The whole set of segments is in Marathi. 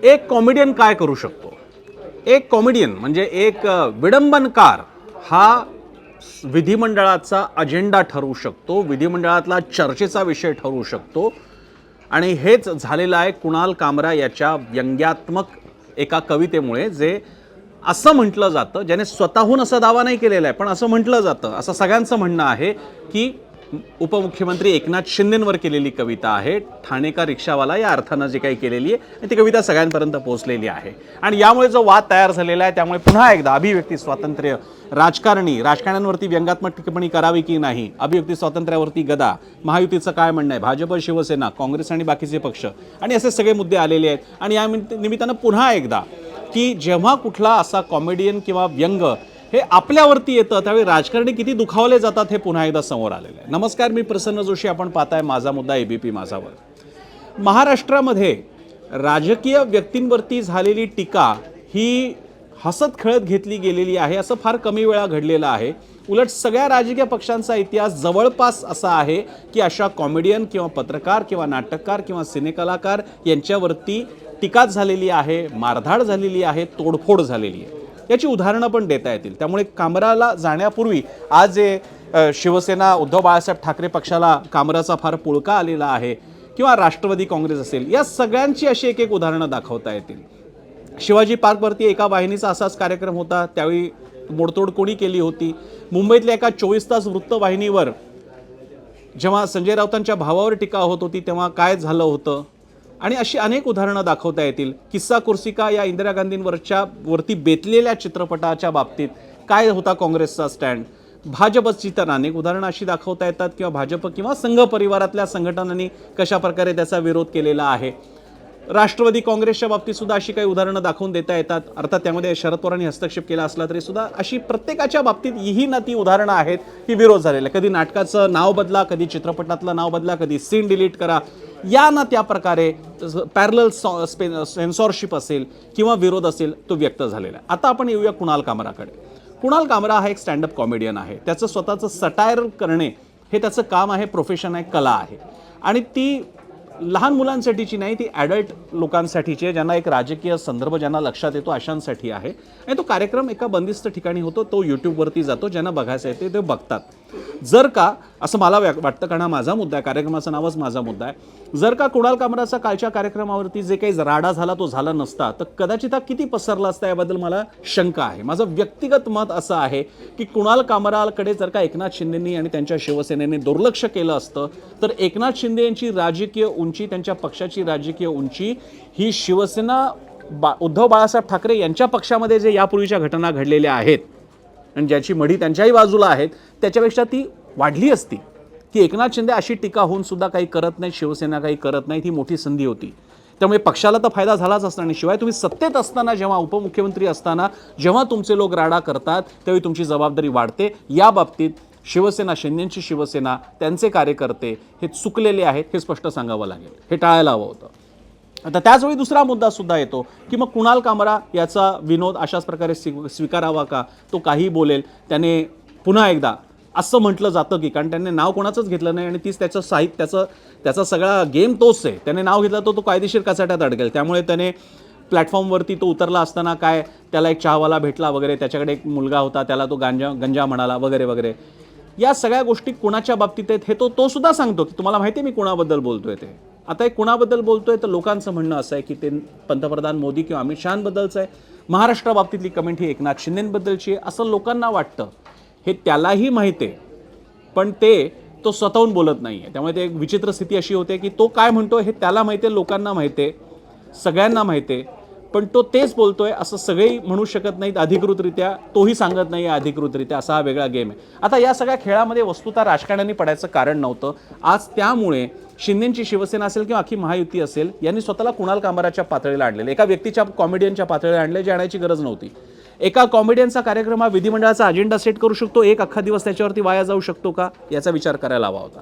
एक कॉमेडियन काय करू शकतो? एक कॉमेडियन म्हणजे एक विडंबनकार हा विधिमंडळाचा अजेंडा ठरवू शकतो, विधिमंडळातला चर्चेचा विषय ठरवू शकतो. आणि हेच झालेलं आहे कुणाल कामरा याच्या व्यंग्यात्मक एका कवितेमुळे, जे असं म्हटलं जातं, ज्याने स्वतःहून असा दावा नाही केलेला आहे, पण असं म्हटलं जातं, असं सगळ्यांचं म्हणणं आहे की उपमुख्यमंत्री एकनाथ शिंदेंवर केलेली कविता आहे. ठाणे का रिक्षावाला या अर्थानं जे काही केलेली आहे ती कविता सगळ्यांपर्यंत पोहोचलेली आहे. आणि यामुळे जो वाद तयार झालेला आहे, त्यामुळे पुन्हा एकदा अभिव्यक्ती स्वातंत्र्य, राजकारण्यांवरती व्यंगात्मक टिप्पणी करावी की नाही, अभिव्यक्ती स्वातंत्र्यावरती गदा, महायुतीचं काय म्हणणं आहे, भाजप, शिवसेना, काँग्रेस आणि बाकीचे पक्ष आणि असे सगळे मुद्दे आलेले आहेत. आणि या निमित्तानं पुन्हा एकदा की जेव्हा कुठला असा कॉमेडियन किंवा व्यंग हे आपल्यावरती येतं, त्यावेळी राजकारणी किती दुखावले जातात हे पुन्हा एकदा समोर आलेलं आहे. नमस्कार, मी प्रसन्न जोशी. आपण पाहताय माझा मुद्दा, ABP माझावर. महाराष्ट्रामध्ये राजकीय व्यक्तींवरती झालेली टीका ही हसत खेळत घेतली गेलेली आहे, असं फार कमी वेळा घडलेलं आहे. उलट सगळ्या राजकीय पक्षांचा इतिहास जवळपास असा आहे की अशा कॉमेडियन किंवा पत्रकार किंवा नाटककार किंवा सिनेकलाकार यांच्यावरती टीका झालेली आहे, मारधाड झालेली आहे, तोडफोड झालेली आहे. याची उदाहरणं पण देता येतील. त्यामुळे कामराला जाण्यापूर्वी आज जे शिवसेना, उद्धव बाळासाहेब ठाकरे पक्षाला कामराचा फार पुळका आलेला आहे, किंवा राष्ट्रवादी काँग्रेस असेल, या सगळ्यांची अशी एक एक उदाहरणं दाखवता येतील. शिवाजी पार्कवरती एका वाहिनीचा असाच कार्यक्रम होता, त्यावेळी मोडतोड कोणी केली होती. मुंबईतल्या एका 24 तास वृत्तवाहिनीवर जेव्हा संजय राऊतांच्या भावावर टीका होत होती तेव्हा काय झालं होतं, आणि अशी अनेक उदाहरणं दाखवता येतील. किस्सा कुर्सिका या इंदिरा गांधींवरच्या वरती बेतलेल्या चित्रपटाच्या बाबतीत काय होता काँग्रेसचा स्टँड, भाजपची तर अनेक उदाहरणं अशी दाखवता येतात, किंवा भाजप किंवा संघ परिवारातल्या संघटनांनी कशा प्रकारे त्याचा विरोध केलेला आहे. राष्ट्रवादी काँग्रेसच्या बाबतीत सुद्धा अशी काही उदाहरणं दाखवून देता येतात. अर्थात त्यामध्ये शरद पवारांनी हस्तक्षेप केला असला तरी सुद्धा अशी प्रत्येकाच्या बाबतीत ही ना ती उदाहरणं आहेत की विरोध झालेला. कधी नाटकाचं नाव बदला, कधी चित्रपटातलं नाव बदला, कधी सीन डिलीट करा, या ना त्या प्रकारे पॅरलल सेन्सॉरशिप असेल किंवा विरोध असेल तो व्यक्त झालेला आहे. आता आपण येऊया कुणाल कामराकडे. कुणाल कामरा हा एक स्टँडअप कॉमेडियन आहे. त्याचं स्वतःचं सटायर करणे हे त्याचं काम आहे, प्रोफेशन आहे, कला आहे. आणि ती लहान मुलांसाठीची नाही, ती ॲडल्ट लोकांसाठीची आहे, ज्यांना एक राजकीय संदर्भ ज्यांना लक्षात येतो अशांसाठी आहे. आणि तो कार्यक्रम एका बंदिस्त ठिकाणी होतो, तो यूट्यूबवरती जातो, ज्यांना बघायचं आहे ते बघतात. जर का असं मला वाटतं, कारण हा माझा मुद्दा आहे, कार्यक्रमाचं नावच माझा मुद्दा आहे, जर का कुणाल कामराचा कालच्या कार्यक्रमावरती जे काही राडा झाला तो झाला नसता तर कदाचित हा किती पसरला असता याबद्दल मला शंका आहे. माझं व्यक्तिगत मत असं आहे की कुणाल कामराकडे जर का एकनाथ शिंदेंनी आणि त्यांच्या शिवसेनेने दुर्लक्ष केलं असतं तर एकनाथ शिंदे यांची राजकीय उंची, त्यांच्या पक्षाची राजकीय उंची ही शिवसेना, उद्धव बाळासाहेब ठाकरे यांच्या पक्षामध्ये जे यापूर्वीच्या घटना घडलेल्या आहेत आणि ज्याची मढी त्यांच्याही बाजूला आहेत त्याच्यापेक्षा ती वाढली असती. की एकनाथ शिंदे अशी टीका होऊन सुद्धा काही करत नाहीत, शिवसेना काही करत नाही, ही मोठी संधी होती. त्यामुळे पक्षाला तर फायदा झालाच असता. आणि शिवाय तुम्ही सत्तेत असताना, जेव्हा उपमुख्यमंत्री असताना जेव्हा तुमचे लोक राडा करतात त्यावेळी तुमची जबाबदारी वाढते. या बाबतीत शिवसेना, शिंदेंची शिवसेना, त्यांचे कार्यकर्ते हे चुकलेले आहेत हे स्पष्ट सांगावं लागेल. हे टाळायला हवं होतं. आता त्याचवेळी दुसरा मुद्दा सुद्धा येतो की मग कुणाल कामरा याचा विनोद अशाच प्रकारे स्वीकारावा का, तो काही बोलेल. त्याने पुन्हा एकदा असं म्हटलं जातं की, कारण त्यांनी नाव कोणाचंच घेतलं नाही आणि तीच त्याचं साहित्य, त्याचा सगळा गेम तोच आहे. त्याने नाव घेतलं तो कायदेशीर कचाट्यात अडकेल. त्यामुळे त्याने प्लॅटफॉर्मवरती तो उतरला असताना काय त्याला एक चहावाला भेटला वगैरे, त्याच्याकडे एक मुलगा होता, त्याला तो गंजा म्हणाला वगैरे वगैरे. या सगळ्या गोष्टी कुणाच्या बाबतीत आहेत हे तो सुद्धा सांगतो की तुम्हाला माहिती आहे मी कुणाबद्दल बोलतोय ते. आता एक कुणाबद्दल बोलतोय तर लोकांचं म्हणणं असं आहे की ते पंतप्रधान मोदी किंवा अमित शहांबद्दलचं आहे. महाराष्ट्राबाबतीतली कमेंट ही एकनाथ शिंदेंबद्दलची आहे असं लोकांना वाटतं. हे त्यालाही माहिती आहे, पण तो स्वतःहून बोलत नाही आहे. त्यामुळे ते एक विचित्र स्थिती अशी होते की तो काय म्हणतो हे त्याला माहिती आहे, लोकांना माहिती आहे, सगळ्यांना माहिती आहे, पण तेच बोलतोय असं सगळेही म्हणू शकत नाहीत अधिकृतरित्या, तोही सांगत नाही आहे अधिकृतरित्या. असा हा वेगळा गेम आहे. आता या सगळ्या खेळामध्ये वस्तुतः राजकारण्यांनी पडायचं कारण नव्हतं. आज त्यामुळे शिंदेंची शिवसेना असेल किंवा अख्खी महायुती असेल, यांनी स्वतःला कुणाल कामराच्या पातळीला आणलेलं, एका व्यक्तीच्या, कॉमेडियनच्या पातळीला आणले, जे आणायची गरज नव्हती. एका कॉमेडियनचा कार्यक्रम हा विधिमंडळाचा अजेंडा सेट करू शकतो, एक अख्खा दिवस त्याच्यावरती वाया जाऊ शकतो का, याचा विचार करायला हवा होता.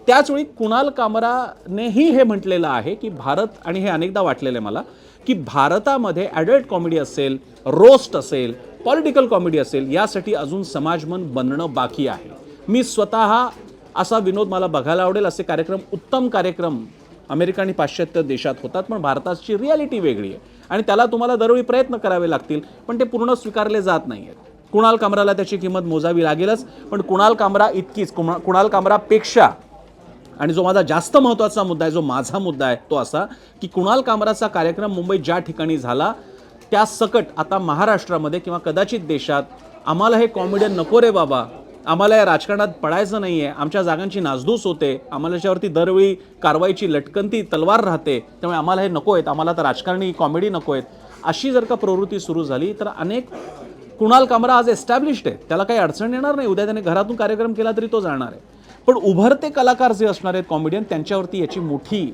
त्याचवेळी कुणाल कामरानेही हे म्हटलेलं आहे की भारत, आणि हे अनेकदा वाटलेलं आहे मला, की भारतामध्ये ॲडल्ट कॉमेडी असेल, रोस्ट असेल, पॉलिटिकल कॉमेडी असेल, यासाठी अजून समाजमन बनणं बाकी आहे. मी स्वतः असा विनोद मला बघायला आवडेल, असे कार्यक्रम, उत्तम कार्यक्रम अमेरिका आणि पाश्चात्य देशात होतात, पण भारताची रिॲलिटी वेगळी आहे आणि त्याला तुम्हाला दरवेळी प्रयत्न करावे लागतील, पण ते पूर्ण स्वीकारले जात नाही आहेत. कुणाल कामराला त्याची किंमत मोजावी लागेलच, पण कुणाल कामरा इतकीच, कुणाल कामरापेक्षा आणि जो माझा जास्त महत्त्वाचा मुद्दा आहे, जो माझा मुद्दा आहे, तो असा की कुणाल कामराचा कार्यक्रम मुंबईत ज्या ठिकाणी झाला त्या सकट आता महाराष्ट्रामध्ये किंवा कदाचित देशात आम्हाला हे कॉमेडियन नको रे बाबा, आम्हाला या राजकारणात पडायचं नाही आहे, आमच्या जागांची नासधूस होते, आम्हाला याच्यावरती दरवेळी कारवाईची लटकंती तलवार राहते, त्यामुळे आम्हाला हे नको आहेत, आम्हाला तर राजकारणी कॉमेडी नको आहेत, अशी जर का प्रवृत्ती सुरू झाली तर अनेक कुणाल कामरा आज एस्टॅब्लिश्ड आहे, त्याला काही अडचण येणार नाही, उद्या त्याने घरातून कार्यक्रम केला तरी तो जाणार आहे. पण उभरते कलाकार जे असणार आहेत कॉमेडियन, त्यांच्यावरती याची मोठी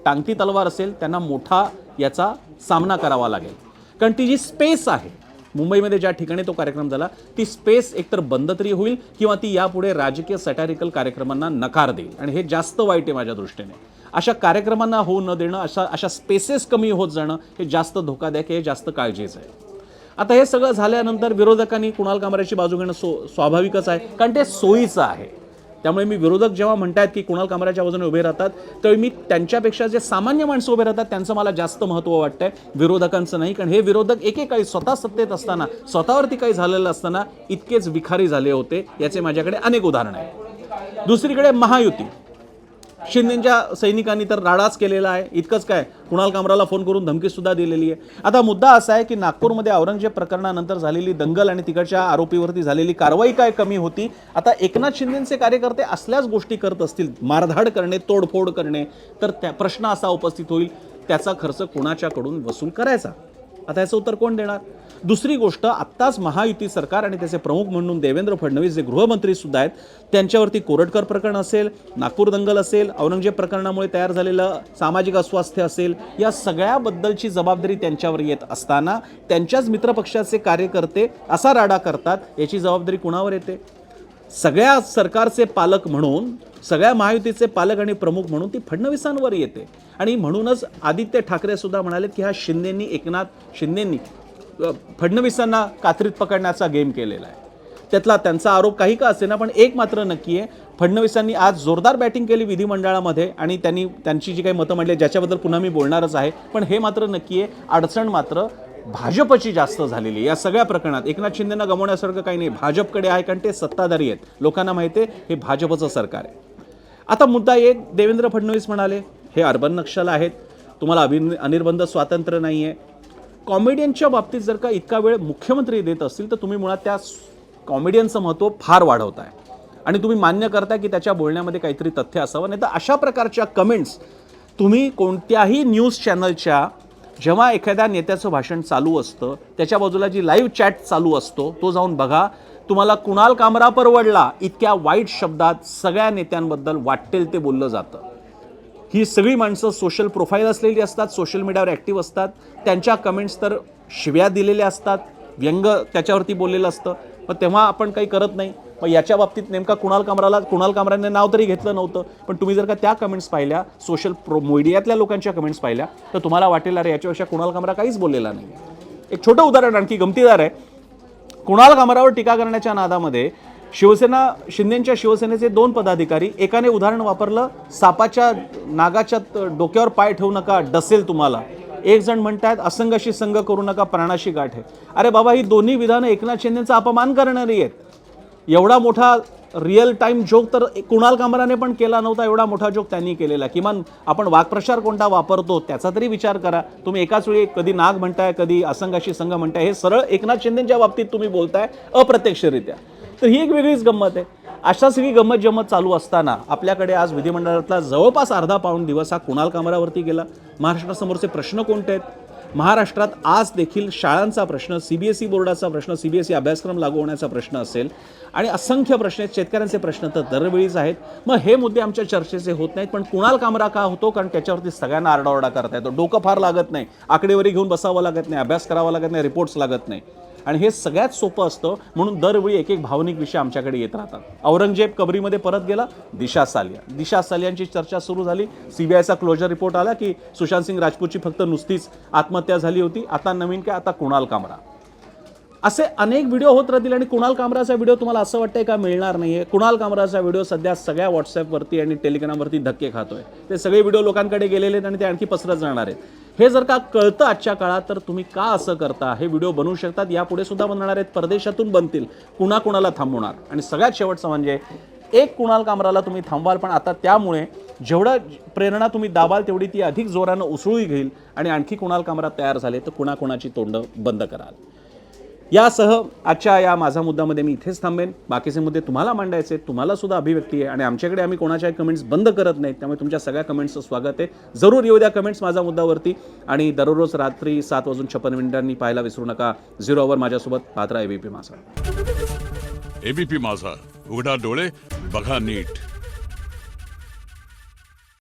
टांगती तलवार असेल, त्यांना मोठा याचा सामना करावा लागेल. कारण ती जी स्पेस आहे मुंबईमध्ये ज्या ठिकाणी तो कार्यक्रम झाला, ती स्पेस एकतर बंद तरी होईल किंवा ती यापुढे राजकीय सॅटॅरिकल कार्यक्रमांना नकार देईल आणि हे जास्त वाईट आहे माझ्या दृष्टीने. अशा कार्यक्रमांना होऊ न देणं, अशा स्पेसेस कमी होत जाणं हे जास्त धोकादायक आहे, हे जास्त काळजीचं आहे. आता हे सगळं झाल्यानंतर विरोधकांनी कुणाल कामराची बाजू घेणं स्वाभाविकच आहे, कारण ते सोयीचं आहे. त्यामुळे मी विरोधक जेव्हा म्हणतात की कुणाल कामराच्या बाजूने उभे राहतात, तर मी त्यांच्यापेक्षा जे सामान्य माणसं उभे राहतात त्यांचं मला जास्त महत्त्व वाटतंय, विरोधकांचं नाही. कारण हे विरोधक एकेकाळी स्वतः सत्तेत असताना, स्वतःवरती काही झालेलं असताना इतकेच विखारी झाले होते, याचे माझ्याकडे अनेक उदाहरणं आहेत. दुसरीकडे महायुती, शिंदेच्या सैनिकांनी तर राडाच केलेला आहे. इतकंच काय, कुणाल कामराला फोन करून धमकीसुद्धा दिलेली आहे. आता मुद्दा असा आहे की नागपूरमध्ये औरंगजेब प्रकरणानंतर झालेली दंगल आणि तिकडच्या आरोपीवरती झालेली कारवाई काय कमी होती. आता एकनाथ शिंदेचे कार्यकर्ते असल्याच गोष्टी करत असतील, मारधाड करणे, तोडफोड करणे, तर त्या प्रश्न असा उपस्थित होईल, त्याचा खर्च कोणाच्याकडून वसूल करायचा. आता याचं उत्तर कोण देणार. दुसरी गोष्ट, आत्ताच महायुती सरकार आणि त्याचे प्रमुख म्हणून देवेंद्र फडणवीस जे गृहमंत्री सुद्धा आहेत, त्यांच्यावरती कोरटकर प्रकरण असेल, नागपूर दंगल असेल, औरंगजेब प्रकरणामुळे तयार झालेलं सामाजिक अस्वास्थ्य असेल, या सगळ्याबद्दलची जबाबदारी त्यांच्यावर येत असताना त्यांच्याच मित्रपक्षाचे कार्यकर्ते असा राडा करतात, याची जबाबदारी कुणावर येते. सगळ्या सरकारचे पालक म्हणून, सगळ्या महायुतीचे पालक आणि प्रमुख म्हणून ती फडणवीसांवर येते. आणि म्हणूनच आदित्य ठाकरे सुद्धा म्हणाले की हा एकनाथ शिंदेंनी फडणवीसांना कात्रीत पकडण्याचा गेम केलेला आहे. त्यातला त्यांचा आरोप काही का असेना, पण एक मात्र नक्की आहे, फडणवीसांनी आज जोरदार बॅटिंग केली विधिमंडळामध्ये आणि त्यांची जी काही मतं मांडली ज्याच्याबद्दल पुन्हा मी बोलणारच आहे, पण हे मात्र नक्की आहे, अडचण मात्र भाजपची जास्त झालेली. या सगळ्या प्रकरणात एकनाथ शिंदेंना गमवण्यासारखं काही नाही, भाजपकडे आहे, कारण ते सत्ताधारी आहेत, लोकांना माहिती आहे हे भाजपचं सरकार आहे. आता मुद्दा एक, देवेंद्र फडणवीस म्हणाले हे अर्बन नक्षल आहेत, तुम्हाला अनिर्बंध स्वातंत्र्य नाही आहे. कॉमेडियनच्या बाबतीत जर का इतका वेळ मुख्यमंत्री देत असतील तर तुम्ही मुळात त्या कॉमेडियनचं महत्त्व फार वाढवताय आणि तुम्ही मान्य करताय की त्याच्या बोलण्यामध्ये काहीतरी तथ्य असावं. नाही तर अशा प्रकारच्या कमेंट्स तुम्ही कोणत्याही न्यूज चॅनलच्या, जेव्हा एखाद्या नेत्याचं भाषण चालू असतं त्याच्या बाजूला जी लाईव्ह चॅट चालू असतो तो जाऊन बघा, तुम्हाला कुणाल कामरा परवडला इतक्या वाईट शब्दात सगळ्या नेत्यांबद्दल वाटेल ते बोललं जातं. ही सगळी माणसं सोशल प्रोफाईल असलेली असतात, सोशल मीडियावर ॲक्टिव्ह असतात, त्यांच्या कमेंट्स तर शिव्या दिलेल्या असतात, व्यंग त्याच्यावरती बोललेलं असतं, पण तेव्हा आपण काही करत नाही. मग याच्या बाबतीत नेमका कुणाल कामराने नाव तरी घेतलं नव्हतं, पण तुम्ही जर का त्या कमेंट्स पाहिल्या, सोशल मीडियातल्या लोकांच्या कमेंट्स पाहिल्या, तर तुम्हाला वाटेल अरे याच्यापेक्षा कुणाल कामरा काहीच बोललेला नाही. एक छोटं उदाहरण आणखी गमतीदार आहे. कुणाल कामरावर टीका करण्याच्या नादामध्ये शिंदेच्या शिवसेनेचे 2 पदाधिकारी, एकाने उदाहरण वापरलं, सापाच्या नागाच्या डोक्यावर पाय ठेवू नका, डसेल तुम्हाला. एक जण म्हणतात असंगाशी संग करू नका, प्राणाशी गाठ आहे. अरे बाबा, ही दोन्ही विधानं एकनाथ शिंदेचा अपमान करणारी आहेत. एवढा मोठा रिअल टाइम जोक तर कुणाल कामराने पण केला नव्हता, एवढा मोठा जोक त्यांनी केलेला. किमान आपण वाक्प्रचार कोणता वापरतो त्याचा तरी विचार करा. तुम्ही एकाच वेळी कधी नाग म्हणताय, कधी असंगाशी संघ म्हणताय, हे सरळ एकनाथ शिंदेच्या बाबतीत तुम्ही बोलताय अप्रत्यक्षरित्या. तर ही एक वेगळीच गंमत आहे. अशा सगळी गंमत जम्मत चालू असताना आपल्याकडे आज विधिमंडळातला जवळपास अर्धा पाऊण दिवस हा कुणाल कामरावरती गेला. महाराष्ट्रासमोरचे प्रश्न कोणते आहेत? महाराष्ट्रात आज देखील शाळांचा प्रश्न, CBSE बोर्डाचा प्रश्न, CBSE अभ्यासक्रम लागू होण्याचा प्रश्न असेल आणि असंख्य प्रश्न आहेत, शेतकऱ्यांचे प्रश्न तर दरवेळीच आहेत. मग हे मुद्दे आमच्या चर्चेचे होत नाहीत, पण कुणाल कामरा का होतो? कारण त्याच्यावरती सगळ्यांना आरडाओरडा करता येतो, डोकं फार लागत नाही, आकडेवारी घेऊन बसावं लागत नाही, अभ्यास करावा लागत नाही, रिपोर्ट्स लागत नाही, आणि हे सगळ्यात सोपं असतं. म्हणून दरवेळी एक एक भावनिक विषय आमच्याकडे येत राहतात. औरंगजेब कबरीमध्ये परत गेला, दिशा सालियांची चर्चा सुरू झाली. CBIचा क्लोजर रिपोर्ट आला की सुशांत सिंग राजपूतची फक्त नुसतीच आत्महत्या झाली होती. आता नवीन काय, आता कुणाल कामरा. असे अनेक व्हिडिओ होत राहतील आणि कुणाल कामराचा व्हिडिओ तुम्हाला असं वाटतंय का मिळणार नाहीये? कुणाल कामराचा व्हिडिओ सध्या सगळ्या व्हॉट्सअपवरती आणि टेलिग्रामवरती धक्के खातोय. ते सगळे व्हिडिओ लोकांकडे गेलेले आहेत आणि ते आणखी पसरत जाणार आहेत. हे जर का कळतं आजच्या काळात तर तुम्ही का असं करता? हे व्हिडिओ बनवू शकतात, यापुढे सुद्धा बनणार आहेत, परदेशातून बनतील, कुणाला थांबवणार? आणि सगळ्यात शेवटचं म्हणजे एक कुणाल कामराला तुम्ही थांबवाल, पण आता त्यामुळे जेवढं प्रेरणा तुम्ही दाबाल तेवढी ती अधिक जोरानं उसळी घेईल आणि आणखी कुणाल कामरा तयार झाले तर कुणाची तोंडं बंद कराल. यासह आजच्या या माझा मुद्दामध्ये मी इथेच थांबेन. बाकीचे मुद्दे तुम्हाला मांडायचे, तुम्हाला सुद्धा अभिव्यक्ती आहे आणि आमच्याकडे आम्ही कोणाच्याही कमेंट्स बंद करत नाहीत. त्यामुळे तुमच्या सगळ्या कमेंट्सचं स्वागत आहे. जरूर येऊ द्या कमेंट्स माझा मुद्दावरती आणि दररोज रात्री 7:56 पाहायला विसरू नका. 0 आवर माझ्यासोबत पात्रा एबीपी माझा. एबीपी माझा, उघडा डोळे बघा नीट.